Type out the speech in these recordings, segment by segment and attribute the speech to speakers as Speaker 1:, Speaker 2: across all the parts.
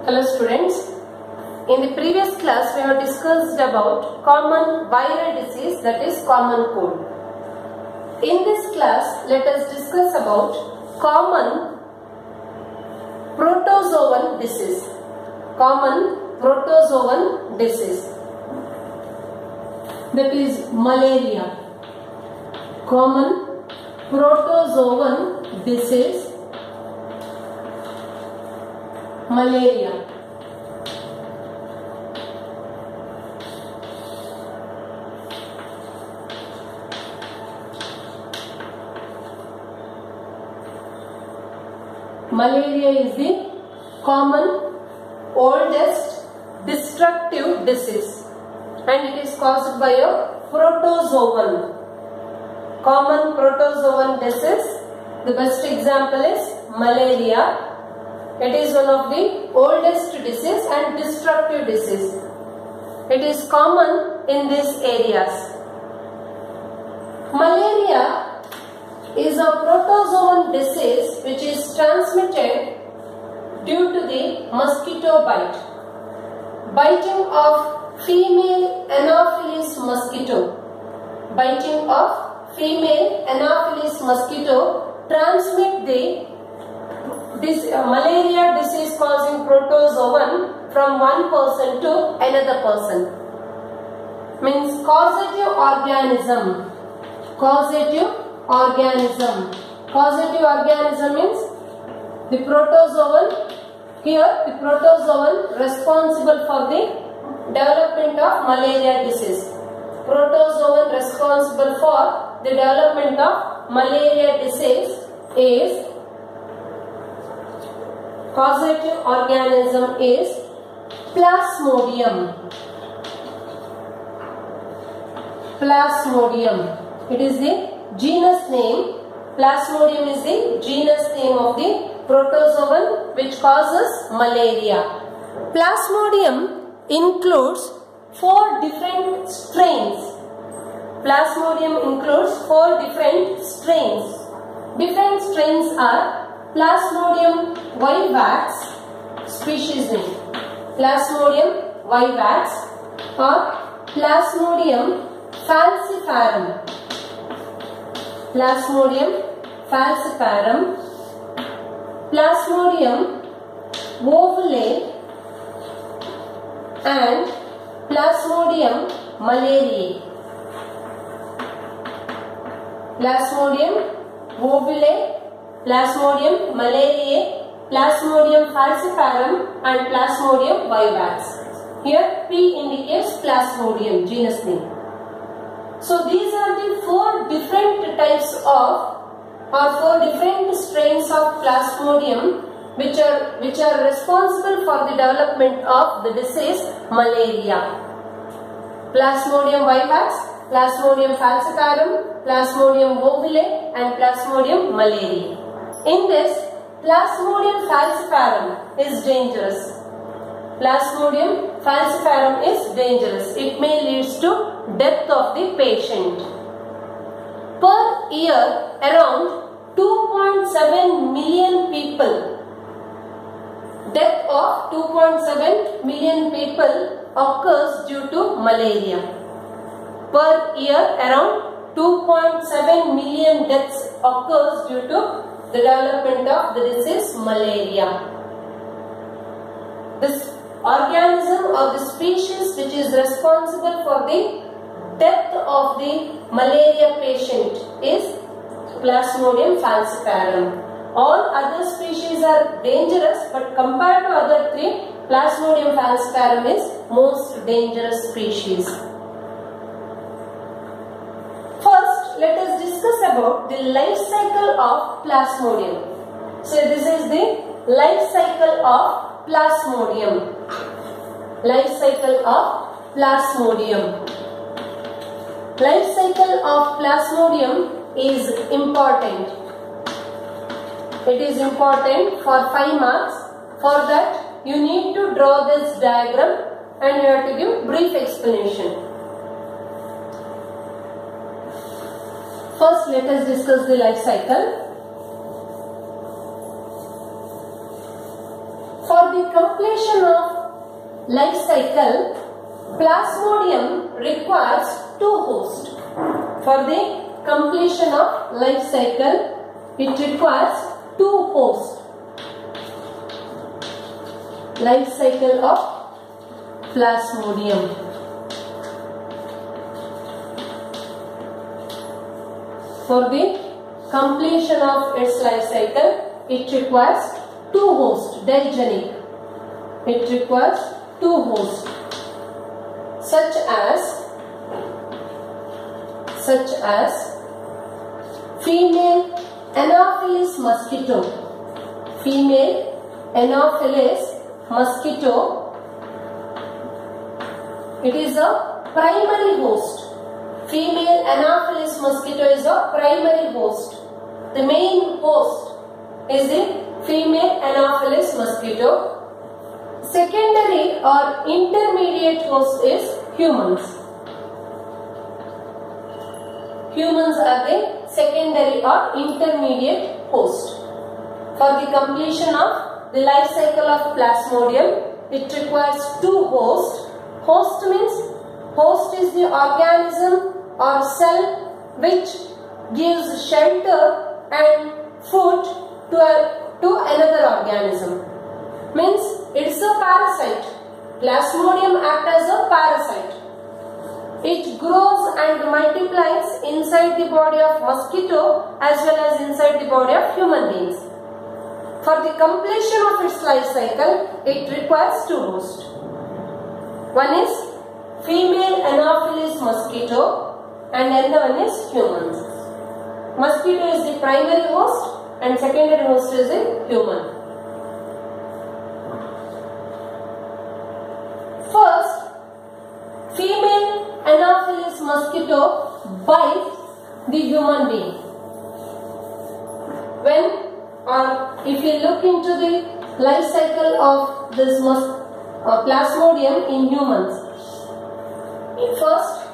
Speaker 1: Hello students, in the previous class we have discussed about common viral disease, that is common cold. In this class let us discuss about common protozoan disease. Common protozoan disease, that is malaria. Common protozoan disease, malaria. Malaria is the common, oldest destructive disease and it is caused by a protozoan. Common protozoan disease, the best example is malaria. It is one of the oldest disease and destructive disease. It is common in these areas. Malaria is a protozoan disease which is transmitted due to the mosquito bite. Biting of female Anopheles mosquito. Biting of female Anopheles mosquito transmit this malaria disease causing protozoan from one person to another person. Means causative organism. Causative organism. Causative organism means the protozoan. Here the protozoan responsible for the development of malaria disease. Protozoan responsible for the development of malaria disease is causative organism is Plasmodium. Plasmodium. It is the genus name. Plasmodium is the genus name of the protozoan which causes malaria. Plasmodium includes 4 different strains. Plasmodium includes 4 different strains. Different strains are Plasmodium vivax, species name Plasmodium vivax or Plasmodium falciparum. Plasmodium falciparum, Plasmodium ovale and Plasmodium malariae. Plasmodium ovale, Plasmodium malariae, Plasmodium falciparum and Plasmodium vivax. Here P indicates Plasmodium genus name. So these are the 4 different types of or 4 different strains of Plasmodium which are responsible for the development of the disease malaria. Plasmodium vivax, Plasmodium falciparum, Plasmodium ovale and Plasmodium malariae. In this, Plasmodium falciparum is dangerous. Plasmodium falciparum is dangerous. It may lead to death of the patient. Per year, around 2.7 million people, death of 2.7 million people occurs due to malaria. Per year, around 2.7 million deaths occurs due to the development of the disease malaria. This organism or the species which is responsible for the death of the malaria patient is Plasmodium falciparum. All other species are dangerous, but compared to other 3, Plasmodium falciparum is most dangerous species. First, let us discuss about the life cycle of Plasmodium. So this is the life cycle of Plasmodium. Life cycle of Plasmodium. Life cycle of Plasmodium is important. It is important for 5 marks. For that, you need to draw this diagram and you have to give brief explanation. First, let us discuss the life cycle. For the completion of life cycle, Plasmodium requires two hosts. For the completion of life cycle, it requires two hosts. Life cycle of Plasmodium. For the completion of its life cycle, it requires two hosts, digeneic. It requires two hosts, such as female Anopheles mosquito. Female Anopheles mosquito, it is a primary host. Female Anopheles mosquito is a primary host. The main host is the female Anopheles mosquito. Secondary or intermediate host is humans. Humans are the secondary or intermediate host. For the completion of the life cycle of Plasmodium, it requires two hosts. Host means, host is the organism or cell which gives shelter and food to another organism. Means it's a parasite. Plasmodium acts as a parasite. It grows and multiplies inside the body of mosquito as well as inside the body of human beings. For the completion of its life cycle, it requires two hosts. One is female Anopheles mosquito and another one is humans. Mosquito is the primary host and secondary host is a human. First, female Anopheles mosquito bites the human being. When or if you look into the life cycle of this Plasmodium in humans, first,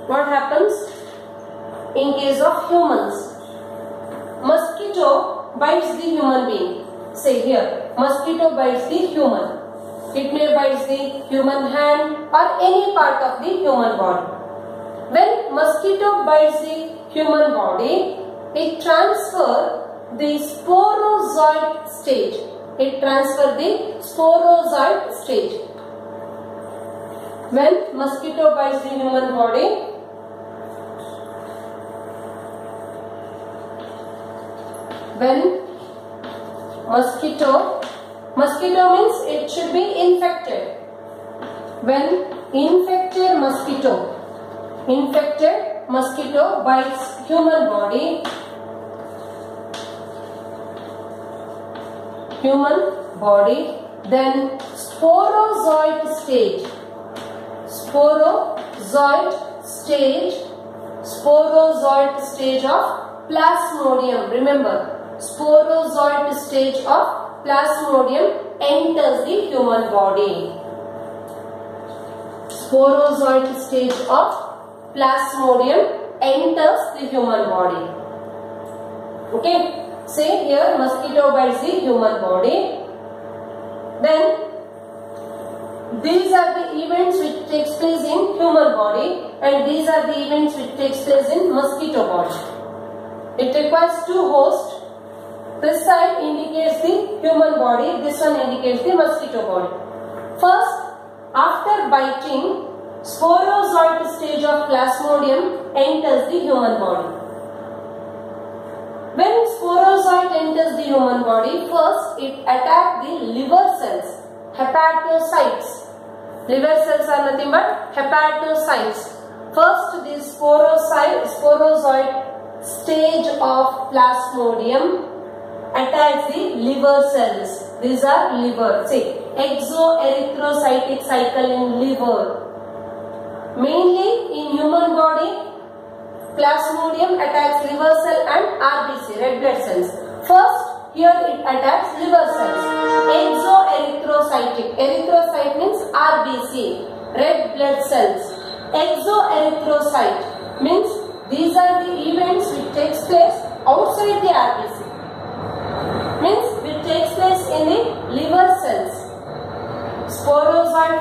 Speaker 1: what happens in case of humans? Mosquito bites the human being. Say here, mosquito bites the human. It may bite the human hand or any part of the human body. When mosquito bites the human body, it transfers the sporozoid stage. It transfers the sporozoid stage. When mosquito bites the human body, when mosquito means it should be infected. When infected mosquito bites human body, then sporozoid stage of Plasmodium. Remember, sporozoid stage of Plasmodium enters the human body. Sporozoid stage of Plasmodium enters the human body. Okay. Say here, mosquito bites the human body. Then these are the events which takes place in human body and these are the events which takes place in mosquito body. It requires two hosts. This side indicates the human body, this one indicates the mosquito body. First, after biting, sporozoid stage of Plasmodium enters the human body. When sporozoid enters the human body, first it attacks the liver cells, hepatocytes. Liver cells are nothing but hepatocytes. First, this sporozoid stage of Plasmodium attacks the liver cells. These are liver. See, exoerythrocytic cycle in liver. Mainly in human body, Plasmodium attacks liver cell and RBC, red blood cells. First, here it attacks liver cells. Exoerythrocytic. Erythrocyte means RBC, red blood cells. Exoerythrocyte means these are the events which takes place outside the RBC. Means which takes place in the liver cells.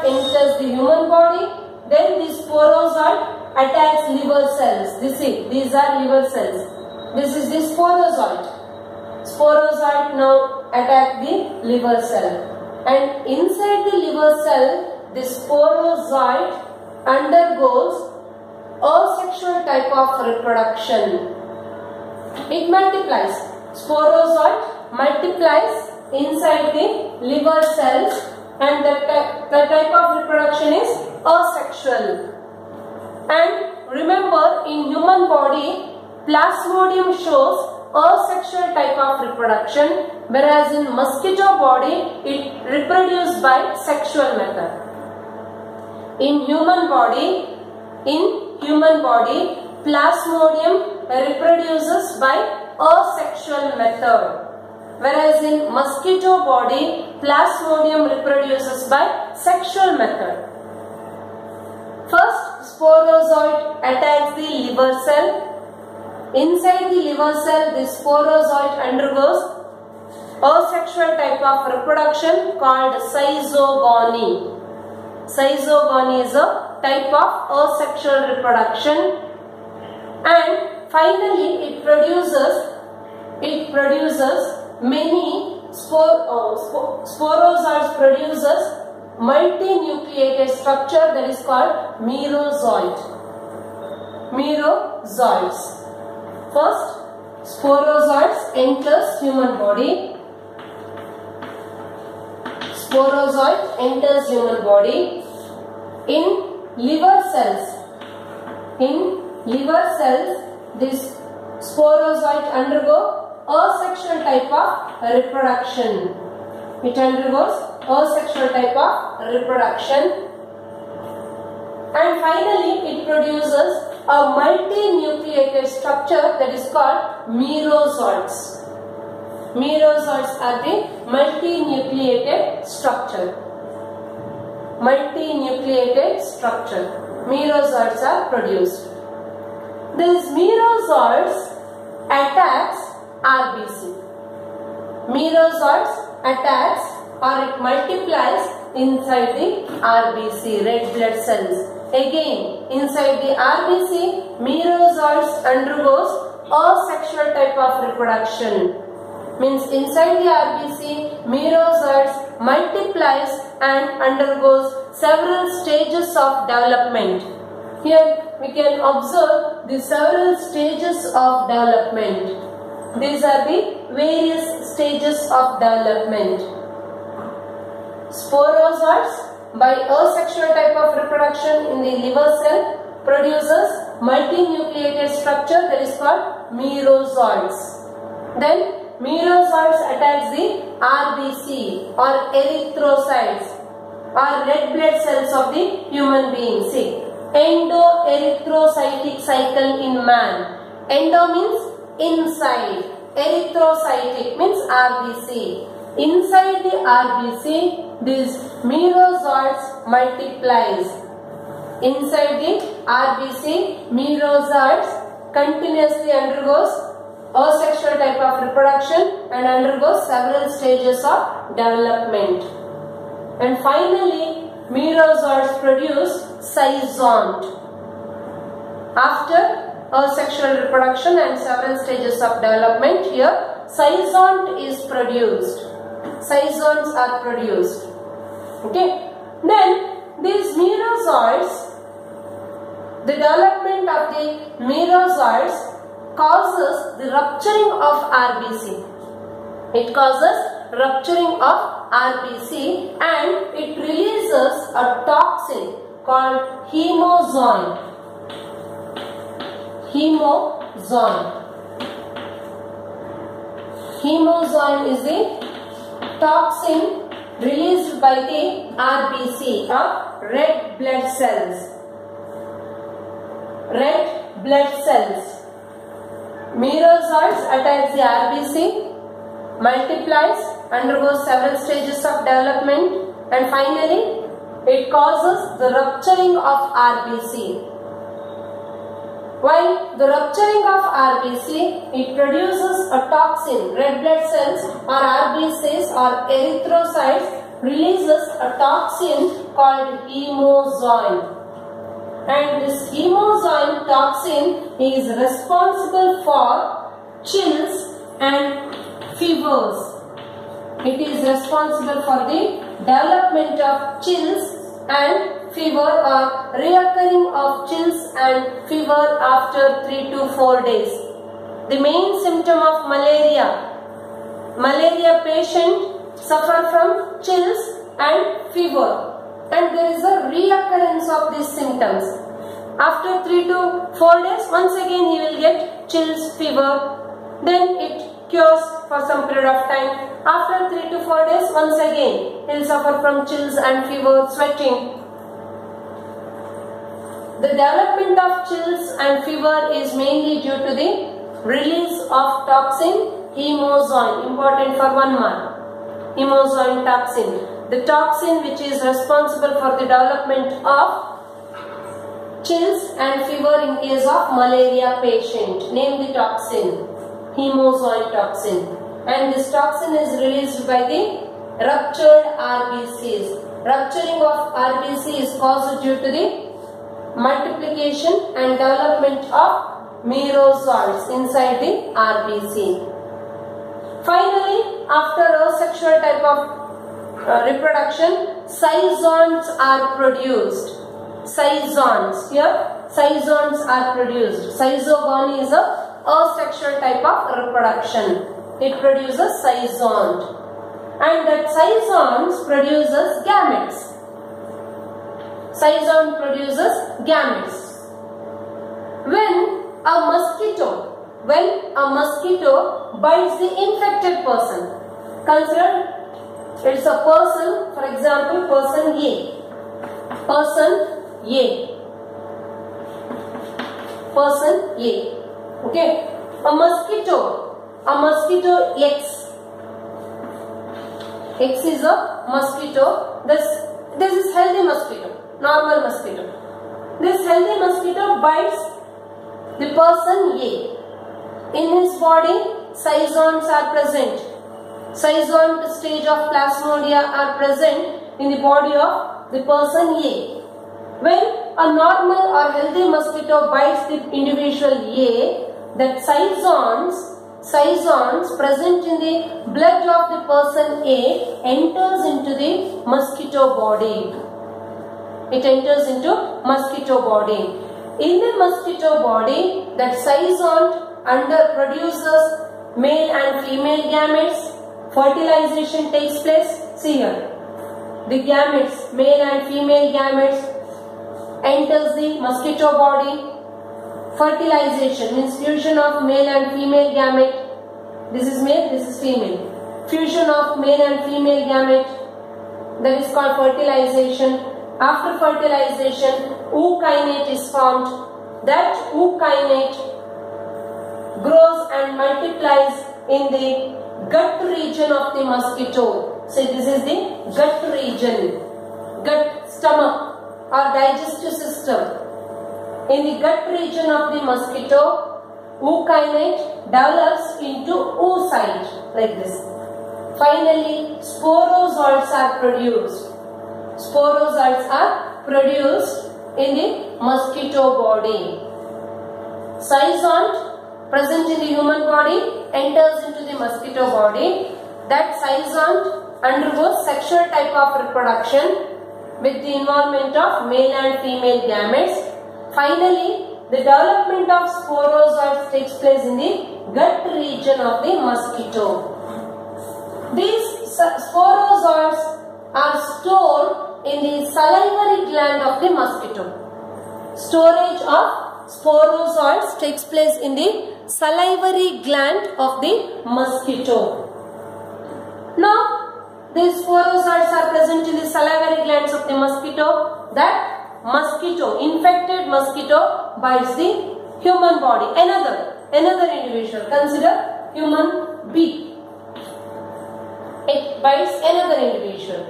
Speaker 1: enters the human body. Then this sporozoite attacks liver cells. These are liver cells. This is the sporozoite. Sporozoite now attack the liver cell. And inside the liver cell, the sporozoite undergoes asexual type of reproduction. It multiplies. Sporozoite multiplies inside the liver cells, and the type of reproduction is asexual. And remember, in human body, Plasmodium shows asexual type of reproduction, whereas in mosquito body it reproduces by sexual method. In human body, Plasmodium reproduces by asexual method, whereas in mosquito body Plasmodium reproduces by sexual method. First, sporozoite attacks the liver cell. Inside the liver cell, the sporozoite undergoes asexual type of reproduction called schizogony. Schizogony is a type of asexual reproduction, and finally it produces many sporozoites produces multinucleated structure that is called merozoite. Merozoites. First, sporozoites enters human body. Sporozoite enters human body. In liver cells, this sporozoite undergo asexual type of reproduction. It undergoes asexual type of reproduction, and finally it produces a multinucleated structure that is called merozoites. Merozoites are the multinucleated structure. Multinucleated structure. Merozoites are produced. These merozoites attacks RBC. Merozoites attacks or it multiplies inside the RBC, red blood cells. Again, inside the RBC, merozoites undergoes asexual type of reproduction. Means inside the RBC, merozoites multiplies and undergoes several stages of development. Here we can observe the several stages of development. These are the various stages of development. Sporozoites, by asexual type of reproduction in the liver cell, produces multinucleated structure that is called merozoites. Then merozoites attacks the RBC or erythrocytes or red blood cells of the human being. See, endoerythrocytic cycle in man. Endo means inside, erythrocytic means RBC. Inside the RBC, these merozoites multiplies. Inside the RBC, merozoites continuously undergoes asexual type of reproduction and undergoes several stages of development. And finally, merozoites produce schizont. After asexual reproduction and several stages of development, here schizont is produced. Schizonts are produced. Okay. Then these merozoites, the development of the merozoites causes the rupturing of RBC. It causes rupturing of RBC and it releases a toxin called hemozoin. Hemozoin. Hemozoin is the toxin released by the RBC or red blood cells. Red blood cells. Merozoites attacks the RBC, multiplies, undergoes several stages of development, and finally it causes the rupturing of RBC. While the rupturing of RBC, it produces a toxin, red blood cells or RBCs or erythrocytes releases a toxin called hemozoin. And this hemozoin toxin is responsible for chills and fevers. It is responsible for the development of chills and fever or reoccurring of chills and fever after 3 to 4 days. The main symptom of malaria patient suffer from chills and fever, and there is a reoccurrence of these symptoms. After 3 to 4 days, once again he will get chills, fever, then it cures for some period of time. After 3 to 4 days, once again he will suffer from chills and fever, sweating. The development of chills and fever is mainly due to the release of toxin hemozoin, important for 1 mark. Hemozoin toxin, the toxin which is responsible for the development of chills and fever in case of malaria patient. Name the toxin, hemozoin toxin. And this toxin is released by the ruptured RBCs. Rupturing of RBC is caused due to the multiplication and development of merozoites inside the RBC. Finally, after asexual type of reproduction, cyzons are produced. Cyzons, here cyzons are produced. Cyzogony is a asexual type of reproduction. It produces cyzon, and that cyzons produces gametes. Cyzon produces gametes. When a mosquito bites the infected person, consider it's a person, for example, person A. Okay, a mosquito X is a mosquito. This is healthy mosquito, normal mosquito. This healthy mosquito bites the person A. In his body, cyzons are present. Cyzon stage of plasmodia are present in the body of the person A. When a normal or healthy mosquito bites the individual A, that cyzons present in the blood of the person A enters into the mosquito body. It enters into mosquito body. In the mosquito body, that cyzon produces male and female gametes. Fertilization takes place. See here, the gametes, male and female gametes, enters the mosquito body. Fertilization means fusion of male and female gamete. This is male, this is female. Fusion of male and female gamete, that is called fertilization. After fertilization, ookinete is formed. That ookinete grows and multiplies in the gut region of the mosquito. So this is the gut region, gut, stomach or digestive system. In the gut region of the mosquito, ookinete develops into oocyte like this. Finally, sporozoites are produced. Sporozoites are produced in the mosquito body. Cyzon present in the human body enters into the mosquito body. That cyzon undergoes sexual type of reproduction with the involvement of male and female gametes. Finally, the development of sporozoites takes place in the gut region of the mosquito. These sporozoites are stored in the salivary gland of the mosquito. Storage of sporozoites takes place in the salivary gland of the mosquito. Now, these sporozoites are present in the salivary glands of the mosquito. That mosquito, infected mosquito, bites the human body. Another individual. Consider human B. It bites another individual.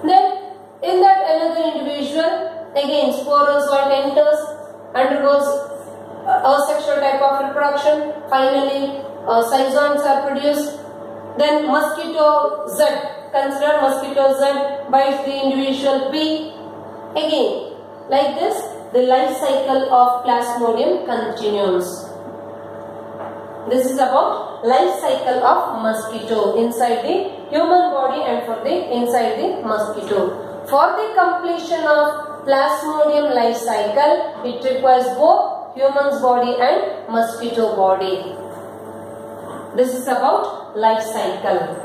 Speaker 1: Then, in that another individual, again sporozoite enters, undergoes asexual type of reproduction. Finally, cyzons are produced. Then mosquito Z. Consider mosquito Z bites the individual B. Again, like this, the life cycle of Plasmodium continues. This is about life cycle of mosquito inside the human body and for the inside the mosquito. For the completion of Plasmodium life cycle, it requires both human's body and mosquito body. This is about life cycle.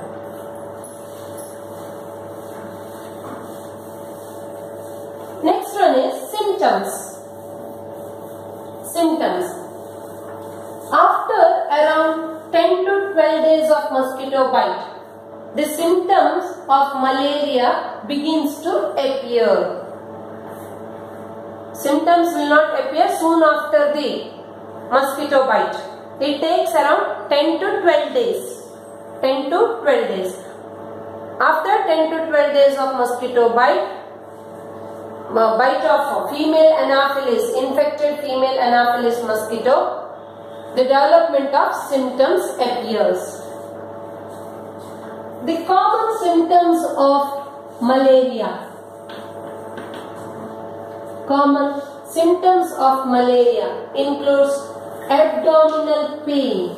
Speaker 1: Next one is symptoms. Symptoms. After around 10 to 12 days of mosquito bite, the symptoms of malaria begins to appear. Symptoms will not appear soon after the mosquito bite. It takes around 10 to 12 days. 10 to 12 days. After 10 to 12 days of mosquito bite of female Anopheles, infected female Anopheles mosquito, the development of symptoms appears. The common symptoms of malaria. Common symptoms of malaria includes abdominal pain,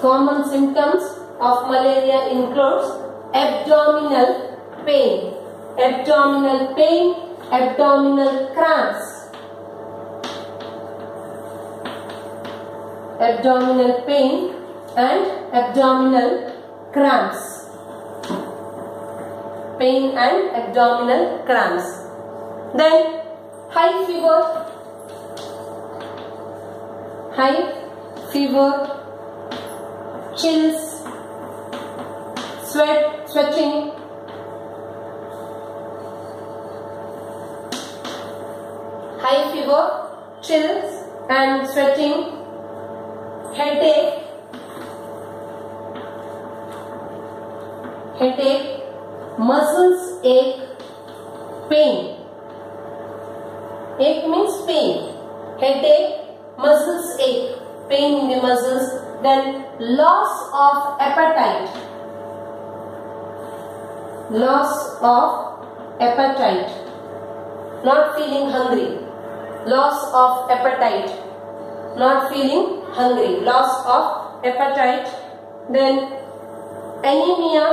Speaker 1: common symptoms of malaria includes abdominal pain, abdominal cramps, abdominal pain and abdominal cramps, pain and abdominal cramps. Then high fever, chills, sweating, high fever, chills and sweating, headache, muscles ache, pain. Ache means pain. Headache, muscles ache, pain in the muscles. Then loss of appetite. Loss of appetite. Not feeling hungry. Loss of appetite. Not feeling hungry. Loss of appetite. Then anemia,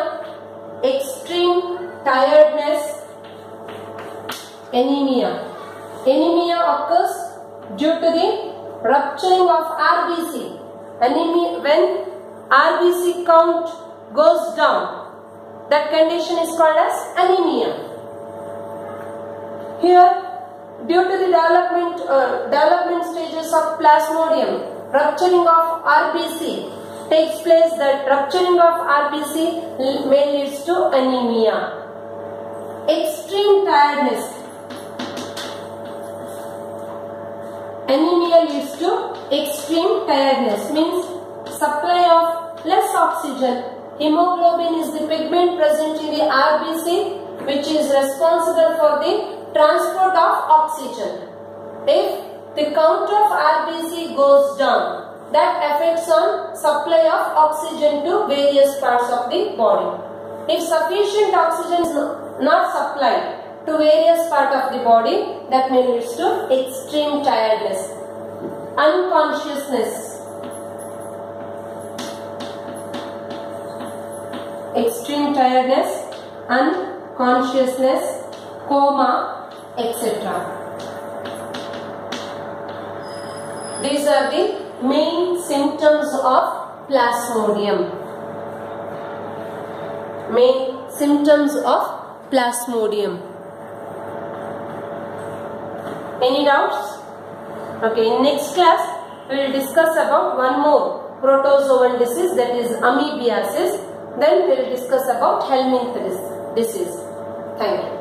Speaker 1: extreme tiredness. Anemia. Anemia occurs due to the rupturing of RBC. Anemia, when RBC count goes down, that condition is called as anemia. Here, due to the development stages of Plasmodium, rupturing of RBC takes place. That rupturing of RBC may leads to anemia. Extreme tiredness. Anemia leads to extreme tiredness, means supply of less oxygen. Hemoglobin is the pigment present in the RBC which is responsible for the transport of oxygen. If the count of RBC goes down, that affects on supply of oxygen to various parts of the body. If sufficient oxygen is not supplied to various parts of the body, that may lead to extreme tiredness, unconsciousness, extreme tiredness, unconsciousness, coma, etc. These are the main symptoms of Plasmodium. Main symptoms of Plasmodium. Any doubts? Okay, in next class we will discuss about one more protozoan disease, that is amoebiasis. Then we will discuss about Helminth disease. Thank you.